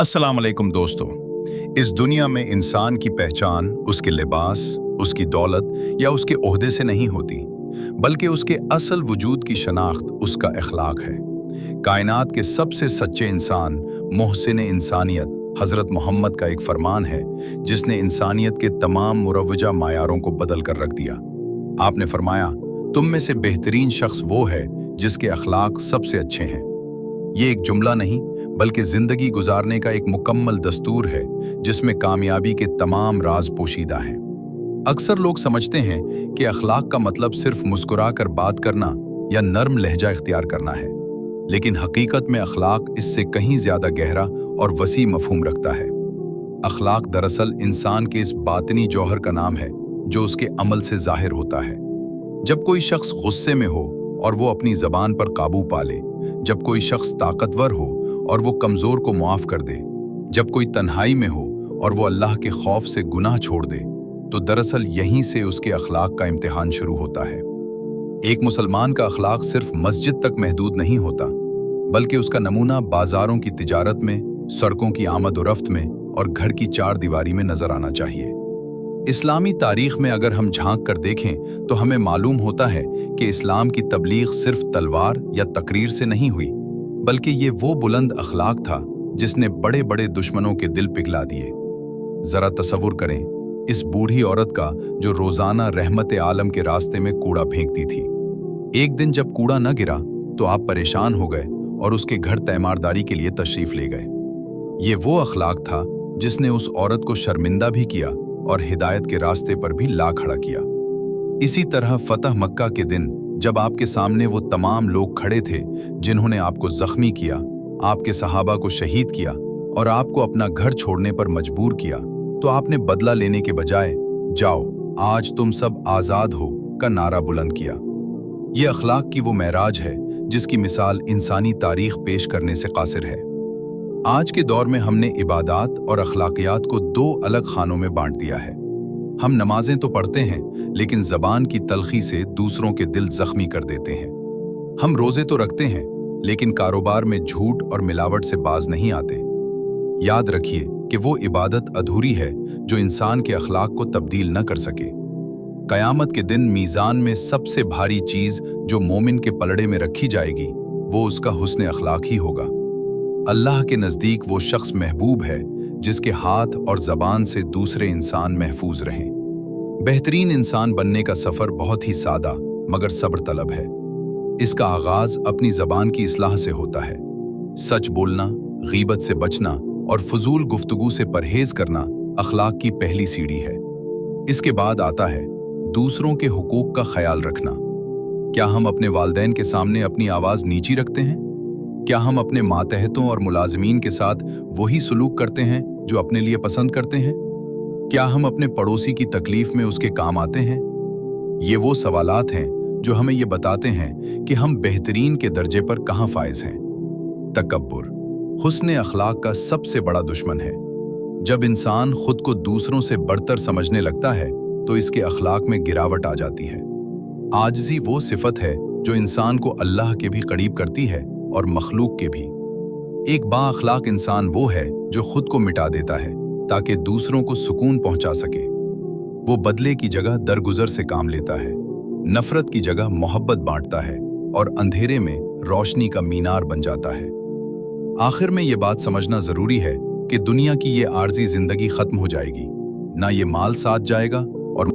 अस्सलाम वालेकुम दोस्तों। इस दुनिया में इंसान की पहचान उसके लिबास, उसकी दौलत या उसके ओहदे से नहीं होती, बल्कि उसके असल वजूद की शनाख्त उसका अखलाक है। कायनात के सबसे सच्चे इंसान, मोहसिन इंसानियत हज़रत मोहम्मद का एक फरमान है जिसने इंसानियत के तमाम मुरव्वजा मायारों को बदल कर रख दिया। आपने फरमाया, तुम में से बेहतरीन शख्स वो है जिसके अखलाक सबसे अच्छे हैं। ये एक जुमला नहीं बल्कि जिंदगी गुजारने का एक मुकम्मल दस्तूर है जिसमें कामयाबी के तमाम राज पोशीदा हैं। अक्सर लोग समझते हैं कि अखलाक का मतलब सिर्फ मुस्कुरा कर बात करना या नर्म लहजा इख्तियार करना है, लेकिन हकीकत में अखलाक इससे कहीं ज्यादा गहरा और वसी मफहूम रखता है। अखलाक दरअसल इंसान के इस बातिनी जौहर का नाम है जो उसके अमल से जाहिर होता है। जब कोई शख्स गुस्से में हो और वो अपनी जबान पर काबू पा ले, जब कोई शख्स ताकतवर हो और वो कमजोर को मुआफ कर दे, जब कोई तन्हाई में हो और वो अल्लाह के खौफ से गुनाह छोड़ दे, तो दरअसल यहीं से उसके अखलाक का इम्तिहान शुरू होता है। एक मुसलमान का अखलाक सिर्फ मस्जिद तक महदूद नहीं होता, बल्कि उसका नमूना बाजारों की तिजारत में, सड़कों की आमद और रफ्त में और घर की चार दीवारी में नजर आना चाहिए। इस्लामी तारीख में अगर हम झांक कर देखें तो हमें मालूम होता है कि इस्लाम की तबलीग सिर्फ तलवार या तकरीर से नहीं हुई, बल्कि ये वो बुलंद अखलाक था जिसने बड़े बड़े दुश्मनों के दिल पिघला दिए। जरा तसव्वुर करें इस बूढ़ी औरत का जो रोजाना रहमत आलम के रास्ते में कूड़ा फेंकती थी। एक दिन जब कूड़ा न गिरा तो आप परेशान हो गए और उसके घर तैमारदारी के लिए तशरीफ ले गए। ये वो अखलाक था जिसने उस औरत को शर्मिंदा भी किया और हिदायत के रास्ते पर भी ला खड़ा किया। इसी तरह फतह मक्का के दिन जब आपके सामने वो तमाम लोग खड़े थे जिन्होंने आपको जख्मी किया, आपके सहाबा को शहीद किया और आपको अपना घर छोड़ने पर मजबूर किया, तो आपने बदला लेने के बजाय जाओ आज तुम सब आजाद हो का नारा बुलंद किया। ये अखलाक की वो महराज है जिसकी मिसाल इंसानी तारीख पेश करने से कासिर है। आज के दौर में हमने इबादात और अखलाकियात को दो अलग खानों में बांट दिया है। हम नमाजें तो पढ़ते हैं लेकिन जबान की तलखी से दूसरों के दिल जख्मी कर देते हैं। हम रोजे तो रखते हैं लेकिन कारोबार में झूठ और मिलावट से बाज नहीं आते। याद रखिए कि वो इबादत अधूरी है जो इंसान के अखलाक को तब्दील न कर सके। कयामत के दिन मीज़ान में सबसे भारी चीज जो मोमिन के पलड़े में रखी जाएगी वो उसका हुस्न अखलाक ही होगा। अल्लाह के नज़दीक वो शख्स महबूब है जिसके हाथ और ज़बान से दूसरे इंसान महफूज रहें। बेहतरीन इंसान बनने का सफ़र बहुत ही सादा मगर सब्र तलब है। इसका आगाज़ अपनी ज़बान की इस्लाह से होता है। सच बोलना, गीबत से बचना और फजूल गुफ्तगू से परहेज करना अखलाक की पहली सीढ़ी है। इसके बाद आता है दूसरों के हुकूक का ख्याल रखना। क्या हम अपने वालिदैन के सामने अपनी आवाज़ नीची रखते हैं? क्या हम अपने मातहतों और मुलाजमीन के साथ वही सुलूक करते हैं जो अपने लिए पसंद करते हैं? क्या हम अपने पड़ोसी की तकलीफ में उसके काम आते हैं? ये वो सवालात हैं जो हमें ये बताते हैं कि हम बेहतरीन के दर्जे पर कहाँ फाइज हैं। तकब्बुर हुस्न अखलाक का सबसे बड़ा दुश्मन है। जब इंसान खुद को दूसरों से बढ़तर समझने लगता है तो इसके अखलाक में गिरावट आ जाती है। आजिज़ी वो सिफत है जो इंसान को अल्लाह के भी करीब करती है और मखलूक के भी। एक बाअखलाक इंसान वो है जो खुद को मिटा देता है ताकि दूसरों को सुकून पहुंचा सके। वो बदले की जगह दरगुजर से काम लेता है, नफरत की जगह मोहब्बत बांटता है और अंधेरे में रोशनी का मीनार बन जाता है। आखिर में ये बात समझना जरूरी है कि दुनिया की ये आर्जी जिंदगी खत्म हो जाएगी, ना ये माल साथ जाएगा और